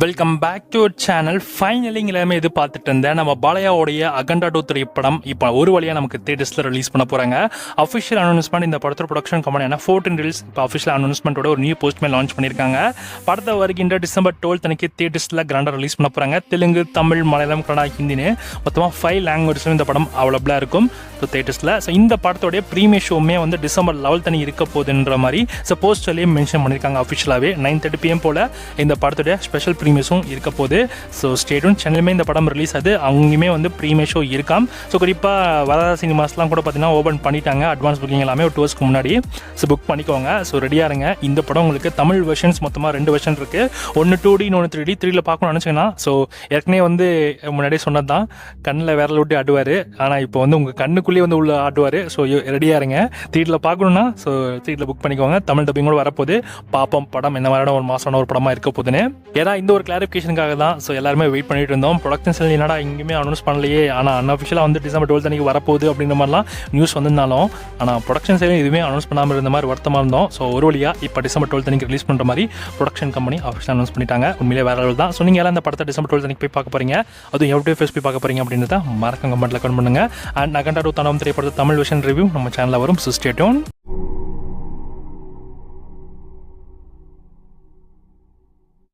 Welcome back to our channel. Finally எல்லாமே எதிர்பார்த்துட்டு இருந்தேன் நம்ம பாலையாவுடைய அகண்டா 2 திரைப்படம் இப்போ ஒரு வழியாக நமக்கு தியேட்டர்ஸில் ரிலீஸ் பண்ண போகிறாங்க. அஃபிஷியல் அனௌன்ஸ்மெண்ட் இந்த படத்தோட ப்ரொடக்ஷன் கம்பெனியான 14 ரீல்ஸ் இப்போ அஃபிஷியல் அனௌன்ஸ்மெண்ட்டோட ஒரு நியூ போஸ்ட்மே லான்ச் பண்ணியிருக்காங்க. படத்தை வருகின்ற டிசம்பர் 12 அன்னைக்கு தியேட்டர்ஸில் கிராண்டாக ரிலீஸ் பண்ண போகிறாங்க. தெலுங்கு, தமிழ், மலையாளம், கன்னடா, ஹிந்தின்னு மொத்தமாக 5 லாங்குவேஜஸும் இந்த படம் அவைலபிளாக இருக்கும் தியேட்டர்ஸில். ஸோ இந்த படத்தோடைய ப்ரீமியர் ஷோமே வந்து டிசம்பர் 11 அன்னைக்கு இருக்க போகுதுன்ற மாதிரி போஸ்டர்லேயும் மென்ஷன் பண்ணியிருக்காங்க. அஃபிஷியலாகவே 9:30 PM போல் இந்த படத்துடைய ஸ்பெஷல் ப்ரீமியர்ஸும் இருக்க போகுது. ஸோ ஸ்டேட்யூன் சேனலுமே இந்த படம் ரிலீஸ் ஆகுது, அங்கேயுமே வந்து ப்ரீமியர் ஷோ இருக்காம். ஸோ குறிப்பாக வரதா சினிமாஸ்லாம் கூட பார்த்தீங்கன்னா ஓப்பன் பண்ணிட்டாங்க. அட்வான்ஸ் புக்கிங் எல்லாமே ஒரு 2 ஹவர்ஸ்க்கு முன்னாடி புக் பண்ணிக்கோங்க. ஸோ ரெடியாக இருங்க. இந்த படம் உங்களுக்கு தமிழ் வெர்ஷன்ஸ் மொத்தமாக 2 வெர்ஷன் இருக்குது. ஒன்று 2D, இன்னொன்று 3D. 3Dயில் பார்க்கணும்னு நினச்சிங்கன்னா ஸோ ஏற்கனவே வந்து முன்னாடியே சொன்னது தான், கண்ணில் விரல் விட்டு ஆடுவார். ஆனால் இப்போ வந்து உங்கள் கண்ணுக்குள்ளேயே வந்து உள்ள ஆடுவார். ஸோ ரெடியாக இருங்க. 3Dயில் பார்க்கணுன்னா ஸோ 3Dயில் புக் பண்ணிக்கோங்க. தமிழ் டப்பிங்கோடு வரப்போது. பாப்பம் படம் என்ன மாதிரியான ஒரு மாதமான ஒரு படமாக இருக்க போகுதுன்னு. ஏன்னா இந்த ஒரு கிளாரிஃபிகேஷனுக்காக தான் ஸோ எல்லாருமே வெயிட் பண்ணிட்டு இருந்தோம். ப்ரொடக்ஷன் செல் என்னடா இங்கேயுமே அனௌன்ஸ் பண்ணலையே, ஆனால் அன்அஃபிஷியலாக வந்து டிசம்பர் 12 அன்னைக்கு வரப்போகுது அப்படின்ற மாதிரிலாம் நியூஸ் வந்திருந்தாலும் ஆனால் ப்ரொடக்ஷன் சைடில் எதுவுமே அனௌன்ஸ் பண்ணாமல் இருந்த மாதிரி வருத்தமாக இருந்தோம். ஸோ ஒரு வழியாக இப்போ டிசம்பர் 12 அன்னைக்கு ரிலீஸ் பண்ணுற மாதிரி ப்ரொடக்ஷன் கம்பெனி அஃபிஷியல் அனௌன்ஸ் பண்ணிட்டாங்க. உண்மையிலே வேற அளவு தான். ஸோ நீங்கள் எல்லாம் இந்த படத்தை டிசம்பர் 12 அன்னைக்கு போய் பார்க்க போகிறீங்க, அதுவும் எப்படி ஃபேஸ் போய் பார்க்க போகிறீங்க அப்படின்றத மறக்காம கமெண்ட்டில் கமெண்ட் பண்ணுங்கள். அண்ட் அகண்டா 2 திரைப்படத்தை தமிழ் வெர்ஷன் ரிவ்யூ நம்ம சேனலில் வரும். So stay tune.